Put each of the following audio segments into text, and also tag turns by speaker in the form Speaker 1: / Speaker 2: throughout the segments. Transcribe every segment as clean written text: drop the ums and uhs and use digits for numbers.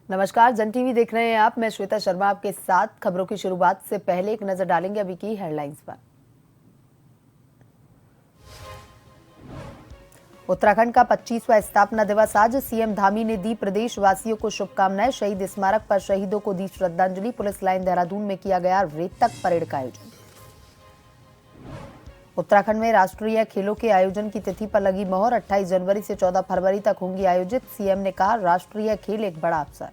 Speaker 1: नमस्कार, जन टीवी देख रहे हैं आप। मैं श्वेता शर्मा आपके साथ। खबरों की शुरुआत से पहले एक नजर डालेंगे अभी की हेडलाइंस पर। उत्तराखंड का 25वां स्थापना दिवस आज। सीएम धामी ने दी प्रदेशवासियों को शुभकामनाएं। शहीद स्मारक पर शहीदों को दी श्रद्धांजलि। पुलिस लाइन देहरादून में किया गया रेतक परेड का आयोजन। उत्तराखंड में राष्ट्रीय खेलों के आयोजन की तिथि पर लगी मोहर। 28 जनवरी से 14 फरवरी तक होंगी आयोजित। सीएम ने कहा, राष्ट्रीय खेल एक बड़ा अवसर।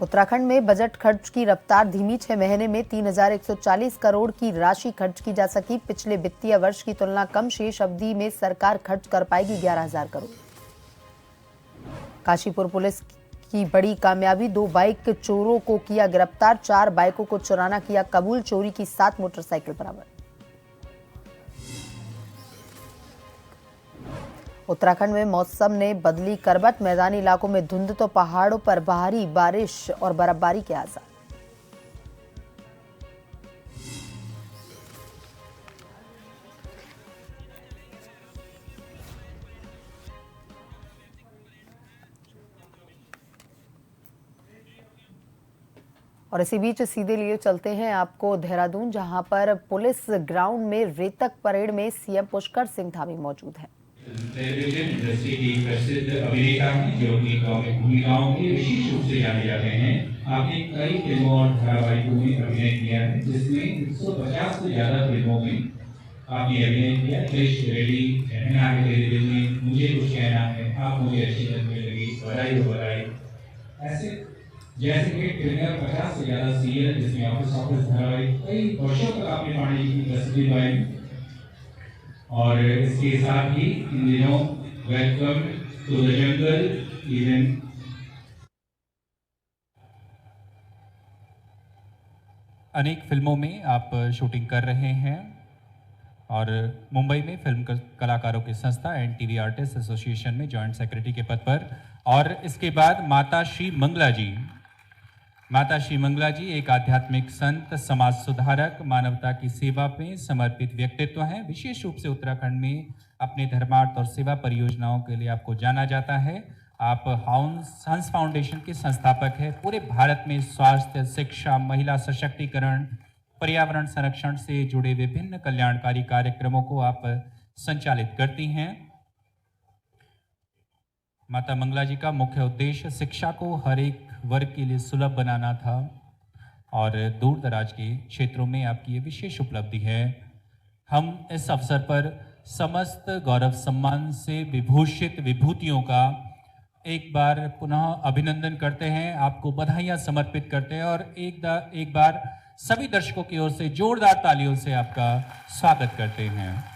Speaker 1: उत्तराखंड में बजट खर्च की रफ्तार धीमी। 6 महीने में 3140 करोड़ की राशि खर्च की जा सकी। पिछले वित्तीय वर्ष की तुलना कम। शेष अवधि में सरकार खर्च कर पाएगी 11,000 करोड़। काशीपुर पुलिस की बड़ी कामयाबी। 2 बाइक चोरों को किया गिरफ्तार। 4 बाइकों को चुराना किया कबूल। चोरी की 7 मोटरसाइकिल बरामद। उत्तराखंड में मौसम ने बदली करवट। मैदानी इलाकों में धुंध तो पहाड़ों पर भारी बारिश और बर्फबारी के आसार। और इसी बीच सीधे लिए चलते हैं आपको देहरादून, जहां पर पुलिस ग्राउंड में रेतक परेड में सीएम पुष्कर सिंह धामी मौजूद हैं।
Speaker 2: टेलीविजन इंडस्ट्री की प्रसिद्ध अभिनेता हैं जो अपनी कॉमिक भूमिकाओं के विशेष रूप से जाने जाते हैं। आपने कई फिल्मों और धारावाहिकों में अभिनय किया है, जिसमें 150 से ज्यादा फिल्मों में आपने अभिनय किया। कृष्ण रेड्डी, कहना है तेरे दिल में, मुझे कुछ कहना है, आप मुझे अच्छी लगने लगी, बधाई हो बधाई, ऐसे जैसे कि फिल्म 50 से ज्यादा सीरियल, जिसमें ऑफिस धारावाहिक कई वर्षों तक आपने पांडे जी की तस्वीर बनाई। और इसके साथ ही इन दिनों welcome to the jungle event
Speaker 3: अनेक फिल्मों में आप शूटिंग कर रहे हैं और मुंबई में फिल्म कलाकारों की संस्था एनटीवी आर्टिस्ट एसोसिएशन में जॉइंट सेक्रेटरी के पद पर। और इसके बाद माता श्री मंगला जी एक आध्यात्मिक संत, समाज सुधारक, मानवता की सेवा में समर्पित व्यक्तित्व हैं। विशेष रूप से उत्तराखंड में अपने धर्मार्थ और सेवा परियोजनाओं के लिए आपको जाना जाता है। आप हंस फाउंडेशन के संस्थापक हैं। पूरे भारत में स्वास्थ्य, शिक्षा, महिला सशक्तिकरण, पर्यावरण संरक्षण से जुड़े विभिन्न कल्याणकारी कार्यक्रमों को आप संचालित करती हैं। माता मंगला जी का मुख्य उद्देश्य शिक्षा को हर एक वर्ग के लिए सुलभ बनाना था और दूर दराज के क्षेत्रों में आपकी ये विशेष उपलब्धि है। हम इस अवसर पर समस्त गौरव सम्मान से विभूषित विभूतियों का एक बार पुनः अभिनंदन करते हैं, आपको बधाइयां समर्पित करते हैं और एक बार सभी दर्शकों की ओर से जोरदार तालियों से आपका स्वागत करते हैं।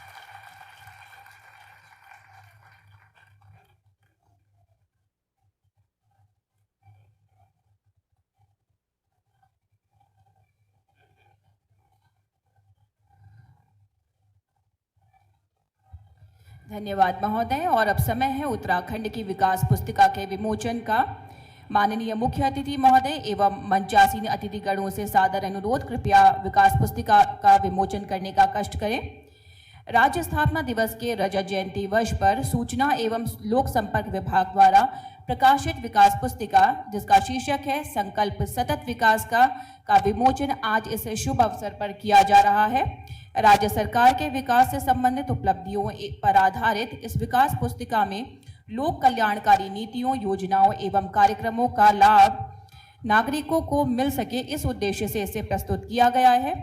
Speaker 4: धन्यवाद महोदय। और अब समय है उत्तराखंड की विकास पुस्तिका के विमोचन का। माननीय मुख्य अतिथि महोदय एवं मंचासीन अतिथिगणों से सादर अनुरोध, कृपया विकास पुस्तिका का विमोचन करने का कष्ट करें। राज्य स्थापना दिवस के रजत जयंती वर्ष पर सूचना एवं लोक संपर्क विभाग द्वारा प्रकाशित विकास पुस्तिका, जिसका शीर्षक है संकल्प सतत विकास का विमोचन आज इस शुभ अवसर पर किया जा रहा है। राज्य सरकार के विकास से संबंधित उपलब्धियों पर आधारित इस विकास पुस्तिका में लोक कल्याणकारी नीतियों, योजनाओं एवं कार्यक्रमों का लाभ नागरिकों को मिल सके, इस उद्देश्य से इसे प्रस्तुत किया गया है।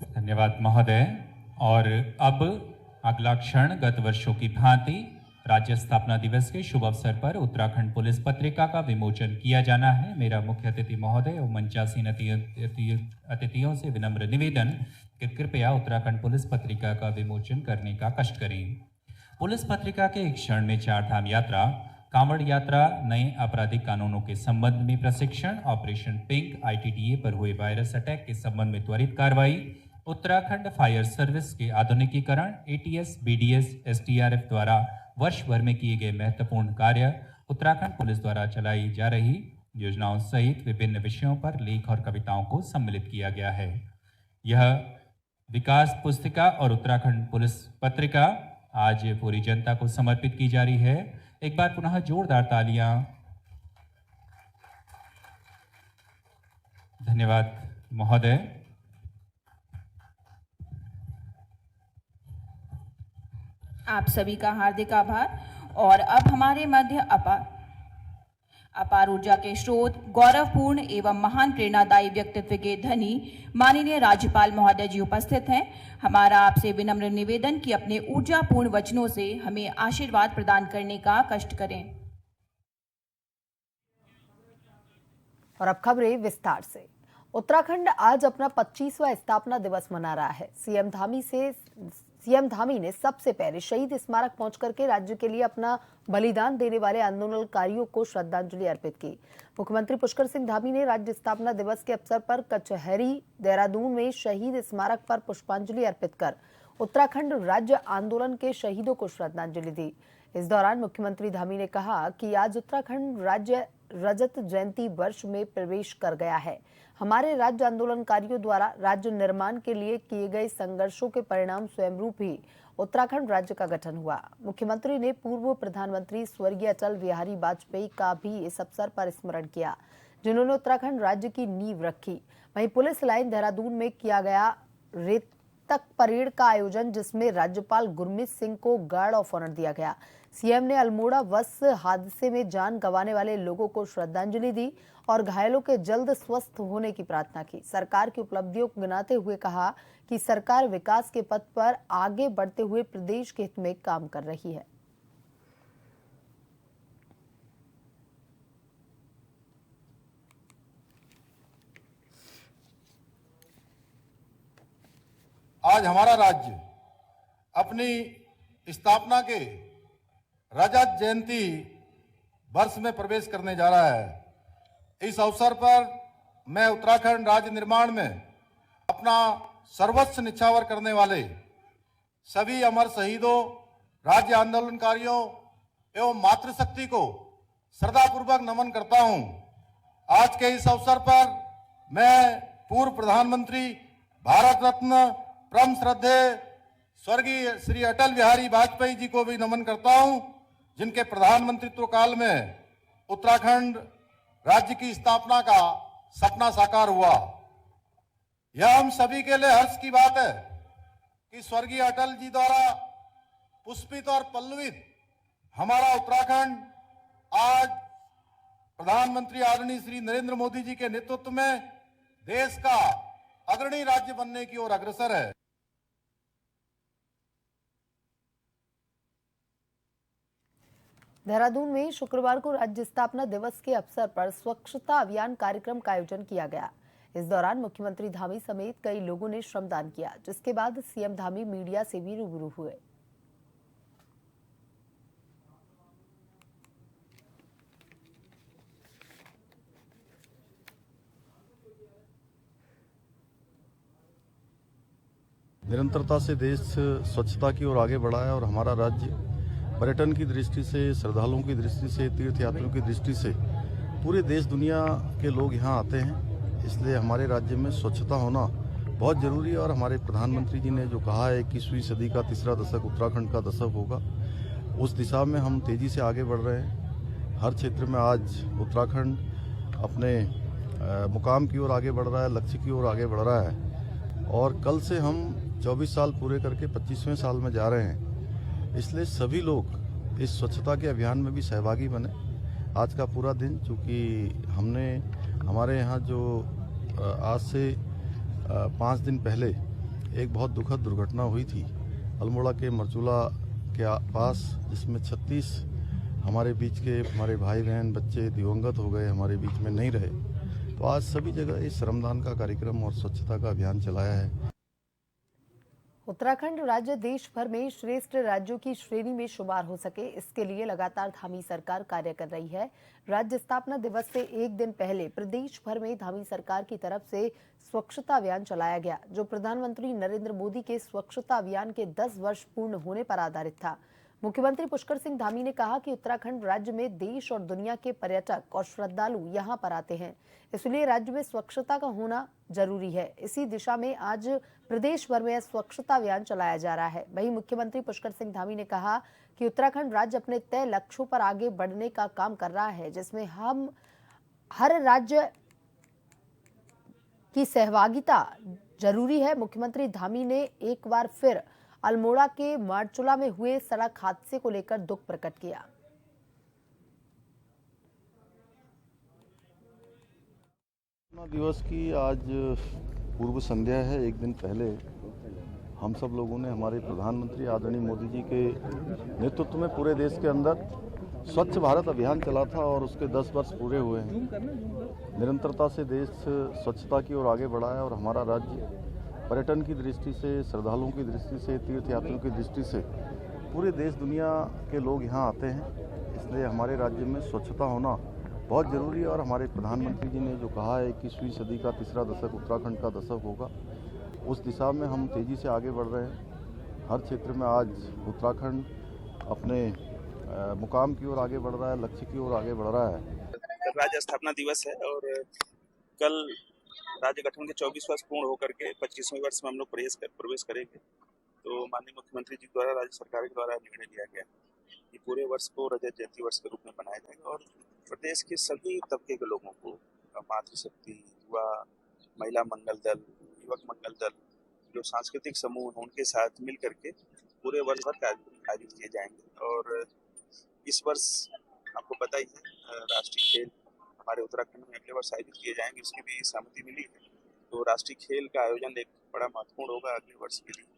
Speaker 3: धन्यवाद महोदय। और अब अगला क्षण गत वर्षों की भांति राज्य स्थापना दिवस के शुभ अवसर पर उत्तराखंड पुलिस पत्रिका का विमोचन किया जाना है। मेरा मुख्य अतिथि महोदय और मंचासीन अतिथियों से विनम्र निवेदन कि कृपया उत्तराखंड पुलिस पत्रिका का विमोचन करने का कष्ट करें। पुलिस पत्रिका के एक क्षण में 4 धाम यात्रा कांवड़ यात्रा, नए आपराधिक कानूनों के संबंध में प्रशिक्षण, ऑपरेशन पिंक, आईटीडीए पर हुए वायरस अटैक के संबंध में त्वरित कार्रवाई, उत्तराखंड फायर सर्विस के आधुनिकीकरण, एटीएस, बीडीएस, एसडीआरएफ द्वारा वर्ष भर में किए गए महत्वपूर्ण कार्य, उत्तराखंड पुलिस द्वारा चलाई जा रही योजनाओं सहित विभिन्न विषयों पर लेख और कविताओं को सम्मिलित किया गया है। यह विकास पुस्तिका और उत्तराखंड पुलिस पत्रिका आज पूरी जनता को समर्पित की जा रही है। एक बार पुनः जोरदार तालियां। धन्यवाद महोदय।
Speaker 4: आप सभी का हार्दिक आभार। और अब हमारे मध्य अपार ऊर्जा के स्रोत, गौरवपूर्ण एवं महान प्रेरणादायी व्यक्तित्व के धनी माननीय राज्यपाल महोदय जी उपस्थित हैं। हमारा आपसे विनम्र निवेदन कि अपने ऊर्जापूर्ण वचनों से हमें आशीर्वाद प्रदान करने का कष्ट करें।
Speaker 1: और अब खबरें विस्तार से। उत्तराखंड आज अपना 25वां स्थापना दिवस मना रहा है। सीएम धामी ने सबसे पहले शहीद स्मारक पहुंच करके राज्य के लिए अपना बलिदान देने वाले आंदोलनकारियों को श्रद्धांजलि अर्पित की। मुख्यमंत्री पुष्कर सिंह धामी ने राज्य स्थापना दिवस के अवसर पर कचहरी देहरादून में शहीद स्मारक पर पुष्पांजलि अर्पित कर उत्तराखंड राज्य आंदोलन के शहीदों को श्रद्धांजलि दी। इस दौरान मुख्यमंत्री धामी ने कहा कि आज उत्तराखंड राज्य रजत जयंती वर्ष में प्रवेश कर गया है। हमारे राज्य आंदोलनकारियों द्वारा राज्य निर्माण के लिए किए गए संघर्षों के परिणाम स्वयंरूप ही उत्तराखंड राज्य का गठन हुआ। मुख्यमंत्री ने पूर्व प्रधानमंत्री स्वर्गीय अटल बिहारी वाजपेयी का भी इस अवसर पर स्मरण किया, जिन्होंने उत्तराखंड राज्य की नींव रखी। वहीं पुलिस लाइन देहरादून में किया गया रेतक परेड का आयोजन, जिसमें राज्यपाल गुरमीत सिंह को गार्ड ऑफ ऑनर दिया गया। सीएम ने अल्मोड़ा बस हादसे में जान गंवाने वाले लोगों को श्रद्धांजलि दी और घायलों के जल्द स्वस्थ होने की प्रार्थना की। सरकार की उपलब्धियों को गिनाते हुए कहा कि सरकार विकास के पथ पर आगे बढ़ते हुए प्रदेश के हित में काम कर रही है।
Speaker 5: आज हमारा राज्य अपनी स्थापना के रजत जयंती वर्ष में प्रवेश करने जा रहा है। इस अवसर पर मैं उत्तराखंड राज्य निर्माण में अपना सर्वस्व निछावर करने वाले सभी अमर शहीदों, राज्य आंदोलनकारियों एवं मातृशक्ति को श्रद्धापूर्वक नमन करता हूं। आज के इस अवसर पर मैं पूर्व प्रधानमंत्री, भारत रत्न, परम श्रद्धेय स्वर्गीय श्री अटल बिहारी वाजपेयी जी को भी नमन करता हूं, जिनके प्रधानमंत्रित्व काल में उत्तराखंड राज्य की स्थापना का सपना साकार हुआ। यह हम सभी के लिए हर्ष की बात है कि स्वर्गीय अटल जी द्वारा पुष्पित और पल्लवित हमारा उत्तराखंड आज प्रधानमंत्री आदरणीय श्री नरेंद्र मोदी जी के नेतृत्व में देश का अग्रणी राज्य बनने की ओर अग्रसर है।
Speaker 1: देहरादून में शुक्रवार को राज्य स्थापना दिवस के अवसर पर स्वच्छता अभियान कार्यक्रम का आयोजन किया गया। इस दौरान मुख्यमंत्री धामी समेत कई लोगों ने श्रमदान किया, जिसके बाद सीएम धामी मीडिया से भी रूबरू हुए।
Speaker 6: निरंतरता से देश स्वच्छता की ओर आगे बढ़ा है और हमारा राज्य पर्यटन की दृष्टि से, श्रद्धालुओं की दृष्टि से, तीर्थयात्रियों की दृष्टि से पूरे देश दुनिया के लोग यहाँ आते हैं। इसलिए हमारे राज्य में स्वच्छता होना बहुत ज़रूरी है और हमारे प्रधानमंत्री जी ने जो कहा है 21वीं सदी का तीसरा दशक उत्तराखंड का दशक होगा, उस दिशा में हम तेज़ी से आगे बढ़ रहे हैं। हर क्षेत्र में आज उत्तराखंड अपने मुकाम की ओर आगे बढ़ रहा है, लक्ष्य की ओर आगे बढ़ रहा है और कल से हम 24 साल पूरे करके 25वें साल में जा रहे हैं। इसलिए सभी लोग इस स्वच्छता के अभियान में भी सहभागी बने। आज का पूरा दिन, चूँकि हमने हमारे यहाँ जो आज से 5 दिन पहले एक बहुत दुखद दुर्घटना हुई थी अल्मोड़ा के मरचूला के पास, जिसमें 36 हमारे बीच के हमारे भाई बहन बच्चे दिवंगत हो गए, हमारे बीच में नहीं रहे। तो आज सभी जगह इस श्रमदान का कार्यक्रम और स्वच्छता का अभियान चलाया है।
Speaker 1: उत्तराखंड राज्य देश भर में श्रेष्ठ राज्यों की श्रेणी में शुमार हो सके, इसके लिए लगातार धामी सरकार कार्य कर रही है। राज्य स्थापना दिवस से एक दिन पहले प्रदेश भर में धामी सरकार की तरफ से स्वच्छता अभियान चलाया गया, जो प्रधानमंत्री नरेंद्र मोदी के स्वच्छता अभियान के 10 वर्ष पूर्ण होने पर आधारित था। मुख्यमंत्री पुष्कर सिंह धामी ने कहा कि उत्तराखंड राज्य में देश और दुनिया के पर्यटक और श्रद्धालु यहां पर आते हैं, इसलिए राज्य में स्वच्छता का होना जरूरी है। इसी दिशा में आज प्रदेश भर में स्वच्छता अभियान चलाया जा रहा है। वहीं मुख्यमंत्री पुष्कर सिंह धामी ने कहा कि उत्तराखंड राज्य अपने तय लक्ष्यों पर आगे बढ़ने का काम कर रहा है, जिसमें हम हर राज्य की सहभागिता जरूरी है। मुख्यमंत्री धामी ने एक बार फिर अल्मोड़ा के मारचुला में हुए सड़क हादसे को लेकर दुख प्रकट किया।
Speaker 6: दिवस की आज पूर्व संध्या है। एक दिन पहले हम सब लोगों ने हमारे प्रधानमंत्री आदरणीय मोदी जी के नेतृत्व में पूरे देश के अंदर स्वच्छ भारत अभियान चला था और उसके 10 वर्ष पूरे हुए हैं। निरंतरता से देश स्वच्छता की ओर आगे बढ़ा है और हमारा राज्य पर्यटन की दृष्टि से, श्रद्धालुओं की दृष्टि से, तीर्थयात्रियों की दृष्टि से पूरे देश दुनिया के लोग यहाँ आते हैं। इसलिए हमारे राज्य में स्वच्छता होना बहुत ज़रूरी है और हमारे प्रधानमंत्री जी ने जो कहा है 21वीं सदी का तीसरा दशक उत्तराखंड का दशक होगा, उस दिशा में हम तेज़ी से आगे बढ़ रहे हैं। हर क्षेत्र में आज उत्तराखंड अपने मुकाम की ओर आगे बढ़ रहा है, लक्ष्य की ओर आगे बढ़ रहा है।
Speaker 7: राज्य स्थापना दिवस है और कल राज्य गठन के 24 वर्ष पूर्ण होकर के 25वें वर्ष में हम लोग प्रवेश करेंगे। तो माननीय मुख्यमंत्री जी द्वारा, राज्य सरकार के द्वारा निर्णय लिया गया कि पूरे वर्ष को रजत जयंती वर्ष के रूप में मनाया जाएगा और प्रदेश के सभी तबके के लोगों को, मातृशक्ति, युवा, महिला मंगल दल, युवक मंगल दल, जो सांस्कृतिक समूह हैं, उनके साथ मिल करके पूरे वर्ष भर आयोजित किए जाएंगे। और इस वर्ष आपको पता ही है राष्ट्रीय खेल हमारे उत्तराखंड में अगले वर्ष आयोजित किए जाएंगे, उसकी भी सहमति मिली है। तो राष्ट्रीय खेल का आयोजन एक बड़ा महत्वपूर्ण होगा अगले वर्ष के लिए।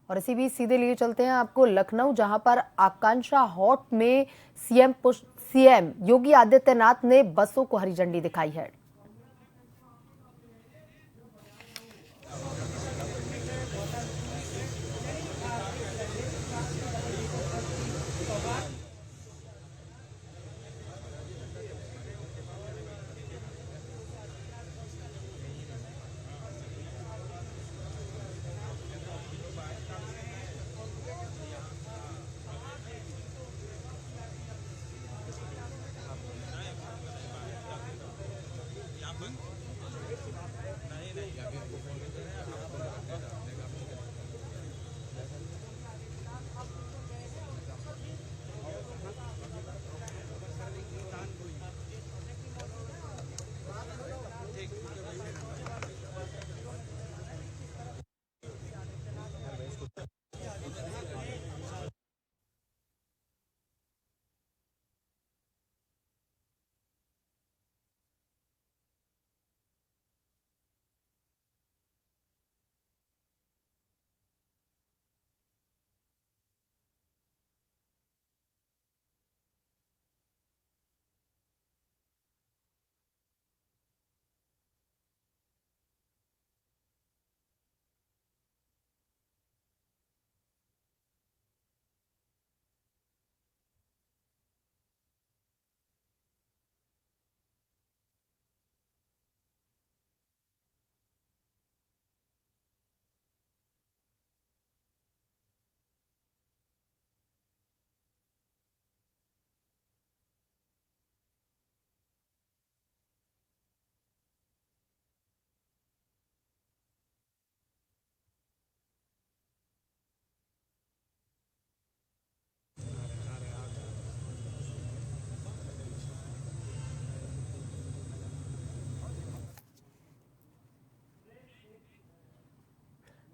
Speaker 1: और इसी बीच सीधे लिए चलते हैं आपको लखनऊ, जहां पर आकांक्षा हॉट में सीएम योगी आदित्यनाथ ने बसों को हरी झंडी दिखाई है।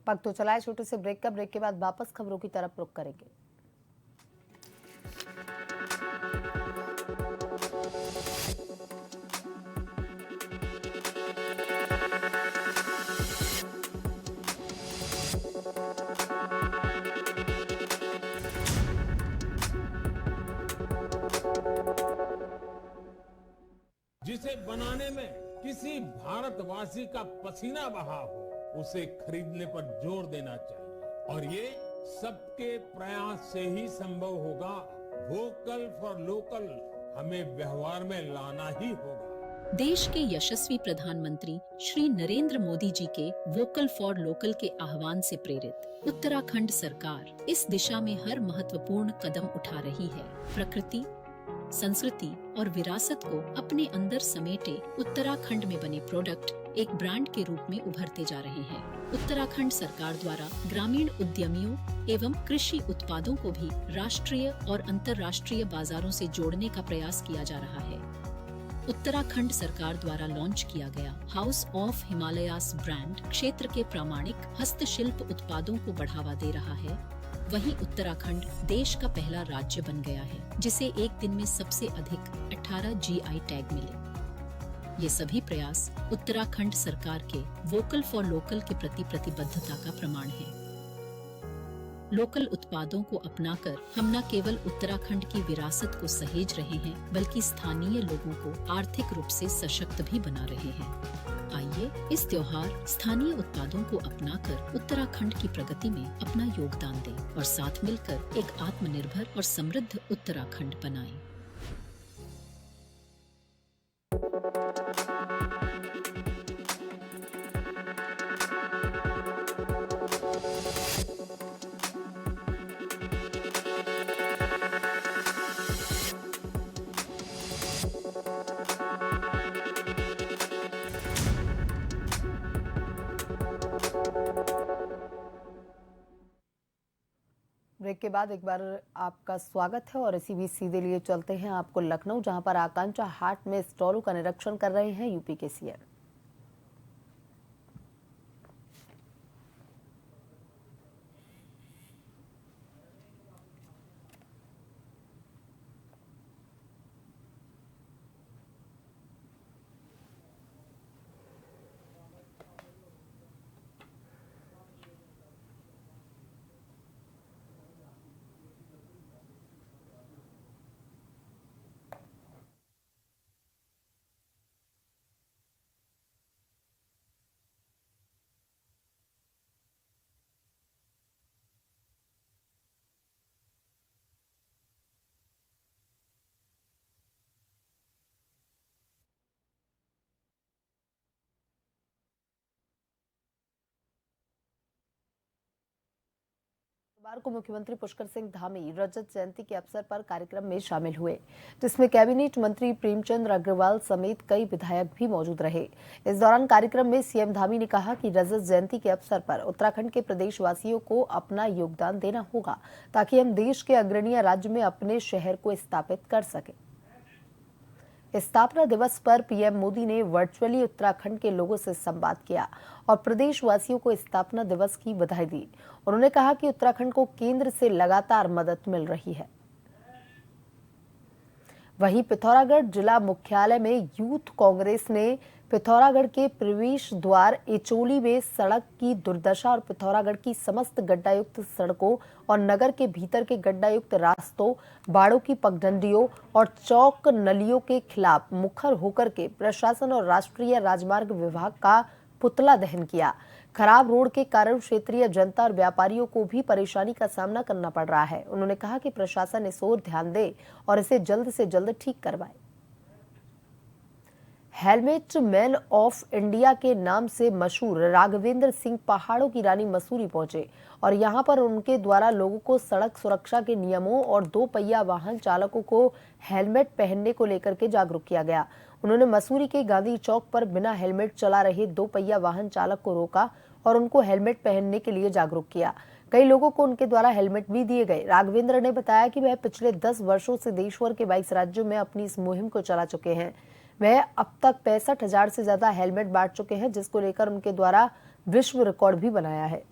Speaker 1: वक्त तो चला है छोटे से ब्रेक का। ब्रेक के बाद वापस खबरों की तरफ रुख करेंगे।
Speaker 8: बनाने में किसी भारतवासी का पसीना बहा हो, उसे खरीदने पर जोर देना चाहिए और ये सबके प्रयास से ही संभव होगा। वोकल फॉर लोकल हमें व्यवहार में लाना ही होगा।
Speaker 9: देश के यशस्वी प्रधानमंत्री श्री नरेंद्र मोदी जी के वोकल फॉर लोकल के आह्वान से प्रेरित उत्तराखंड सरकार इस दिशा में हर महत्वपूर्ण कदम उठा रही है। प्रकृति, संस्कृति और विरासत को अपने अंदर समेटे उत्तराखंड में बने प्रोडक्ट एक ब्रांड के रूप में उभरते जा रहे हैं। उत्तराखंड सरकार द्वारा ग्रामीण उद्यमियों एवं कृषि उत्पादों को भी राष्ट्रीय और अंतर्राष्ट्रीय बाजारों से जोड़ने का प्रयास किया जा रहा है। उत्तराखंड सरकार द्वारा लॉन्च किया गया हाउस ऑफ हिमालयास ब्रांड क्षेत्र के प्रामाणिक हस्तशिल्प उत्पादों को बढ़ावा दे रहा है। वहीं उत्तराखंड देश का पहला राज्य बन गया है जिसे एक दिन में सबसे अधिक 18 GI टैग मिले। ये सभी प्रयास उत्तराखंड सरकार के वोकल फॉर लोकल के प्रति प्रतिबद्धता का प्रमाण है। लोकल उत्पादों को अपनाकर हम न केवल उत्तराखंड की विरासत को सहेज रहे हैं, बल्कि स्थानीय लोगों को आर्थिक रूप से सशक्त भी बना रहे हैं। आइए इस त्योहार स्थानीय उत्पादों को अपनाकर उत्तराखंड की प्रगति में अपना योगदान दें और साथ मिलकर एक आत्मनिर्भर और समृद्ध उत्तराखंड बनाएं।
Speaker 1: ब्रेक के बाद एक बार आपका स्वागत है और इसी बीच सीधे लिए चलते हैं आपको लखनऊ, जहां पर आकांक्षा हाट में स्टॉलों का निरीक्षण कर रहे हैं यूपी के सीएम। बुधवार को मुख्यमंत्री पुष्कर सिंह धामी रजत जयंती के अवसर पर कार्यक्रम में शामिल हुए, जिसमें कैबिनेट मंत्री प्रेमचंद अग्रवाल समेत कई विधायक भी मौजूद रहे। इस दौरान कार्यक्रम में सीएम धामी ने कहा कि रजत जयंती के अवसर पर उत्तराखंड के प्रदेशवासियों को अपना योगदान देना होगा ताकि हम देश के अग्रणी राज्य में अपने शहर को स्थापित कर सकें। स्थापना दिवस पर पीएम मोदी ने वर्चुअली उत्तराखंड के लोगों से संवाद किया और प्रदेशवासियों को स्थापना दिवस की बधाई दी। उन्होंने कहा कि उत्तराखंड को केंद्र से लगातार मदद मिल रही है। वहीं पिथौरागढ़ जिला मुख्यालय में यूथ कांग्रेस ने पिथौरागढ़ के प्रवेश द्वार एचोली में सड़क की दुर्दशा और पिथौरागढ़ की समस्त गड्ढायुक्त सड़कों और नगर के भीतर के गड्ढायुक्त रास्तों, बाड़ों की पगडंडियों और चौक नलियों के खिलाफ मुखर होकर के प्रशासन और राष्ट्रीय राजमार्ग विभाग का पुतला दहन किया। खराब रोड के कारण क्षेत्रीय जनता और व्यापारियों को भी परेशानी का सामना करना पड़ रहा है। उन्होंने कहा कि प्रशासन इस ओर ध्यान दे और इसे जल्द से जल्द ठीक करवाए। हेलमेट मैन ऑफ इंडिया के नाम से मशहूर राघवेंद्र सिंह पहाड़ों की रानी मसूरी पहुंचे और यहां पर उनके द्वारा लोगों को सड़क सुरक्षा के नियमों और 2 पहिया वाहन चालकों को हेलमेट पहनने को लेकर के जागरूक किया गया। उन्होंने मसूरी के गांधी चौक पर बिना हेलमेट चला रहे 2 पहिया वाहन चालक को रोका और उनको हेलमेट पहनने के लिए जागरूक किया। कई लोगों को उनके द्वारा हेलमेट भी दिए गए। राघवेंद्र ने बताया कि वह पिछले 10 वर्षों से देश भर के 22 राज्यों में अपनी इस मुहिम को चला चुके हैं। वह अब तक 65,000 से ज्यादा हेलमेट बांट चुके हैं, जिसको लेकर उनके द्वारा विश्व रिकॉर्ड भी बनाया है।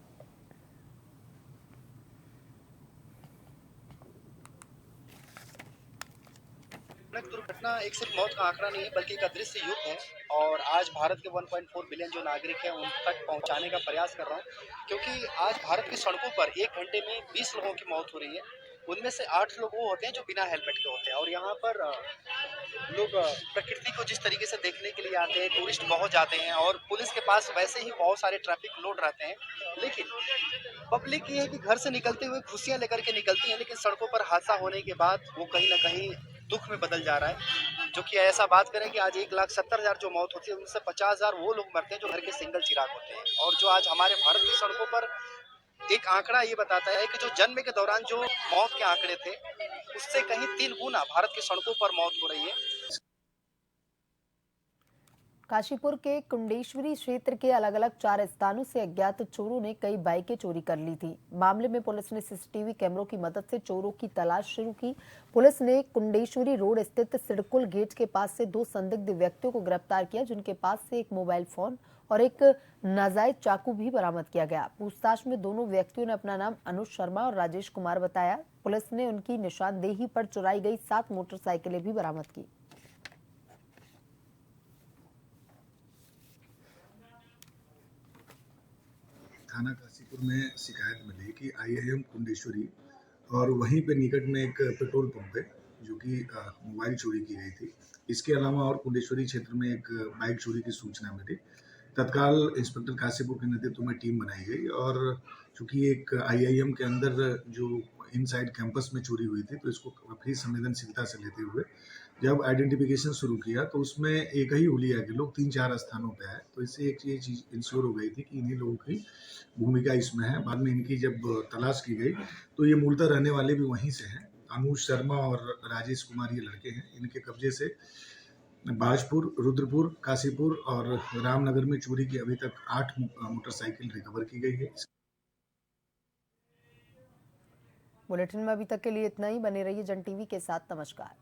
Speaker 10: दुर्घटना एक सिर्फ मौत का आंकड़ा नहीं है, बल्कि एक अदृश्य युग है और आज भारत के 1.4 बिलियन जो नागरिक हैं उन तक पहुंचाने का प्रयास कर रहा हूं, क्योंकि आज भारत की सड़कों पर 1 घंटे में 20 लोगों की मौत हो रही है उनमें से 8 लोग वो होते हैं जो बिना हेलमेट के होते हैं। और यहाँ पर लोग प्रकृति को जिस तरीके से देखने के लिए आते हैं, टूरिस्ट बहुत जाते हैं और पुलिस के पास वैसे ही बहुत सारे ट्रैफिक लोड रहते हैं, लेकिन पब्लिक ये है कि घर से निकलते हुए खुशियां लेकर के निकलती है, लेकिन सड़कों पर हादसा होने के बाद वो कहीं ना कहीं दुख में बदल जा रहा है। जो कि ऐसा बात करें कि आज 1,70,000 जो मौत होती है, उनसे 50,000 वो लोग मरते हैं जो घर के सिंगल चिराग होते हैं। और जो आज हमारे भारत की सड़कों पर एक आंकड़ा ये बताता है कि जो जन्म के दौरान जो मौत के आंकड़े थे, उससे कहीं 3 गुना भारत की सड़कों पर मौत हो रही है।
Speaker 1: काशीपुर के कुंडेश्वरी क्षेत्र के अलग अलग 4 स्थानों से अज्ञात चोरों ने कई बाइकें चोरी कर ली थी। मामले में पुलिस ने सीसीटीवी कैमरों की मदद से चोरों की तलाश शुरू की। पुलिस ने कुंडेश्वरी रोड स्थित सिडकुल गेट के पास से 2 संदिग्ध व्यक्तियों को गिरफ्तार किया, जिनके पास से एक मोबाइल फोन और एक नाजायज चाकू भी बरामद किया गया। पूछताछ में दोनों व्यक्तियों ने अपना नाम अनुज शर्मा और राजेश कुमार बताया। पुलिस ने उनकी निशानदेही पर चुराई गई 7 मोटरसाइकिलें भी बरामद की।
Speaker 11: थाना काशीपुर में शिकायत मिली कि IIM कुंडेश्वरी और वहीं पे निकट में एक पेट्रोल पंप है जो कि मोबाइल चोरी की गई थी। इसके अलावा और कुंडेश्वरी क्षेत्र में एक बाइक चोरी की सूचना मिली। तत्काल इंस्पेक्टर काशीपुर के नेतृत्व में टीम बनाई गई और चूंकि एक IIM के अंदर जो इनसाइड कैंपस में चोरी हुई थी, तो इसको काफ़ी संवेदनशीलता से लेते हुए जब आइडेंटिफिकेशन शुरू किया तो उसमें एक ही हुलिया के लोग 3-4 स्थानों पे आए। तो इससे एक ये चीज़ इंश्योर हो गई थी कि इन्हीं लोगों की भूमिका इसमें है। बाद में इनकी जब तलाश की गई तो ये मूलतः रहने वाले भी वहीं से हैं। अनुज शर्मा और राजेश कुमार ये लड़के हैं। इनके कब्जे से बाजपुर, रुद्रपुर, काशीपुर और रामनगर में चोरी की अभी तक 8 मोटरसाइकिल रिकवर की गई है।
Speaker 1: बुलेटिन में अभी तक के लिए इतना ही। बने रहिए जन टीवी के साथ। नमस्कार।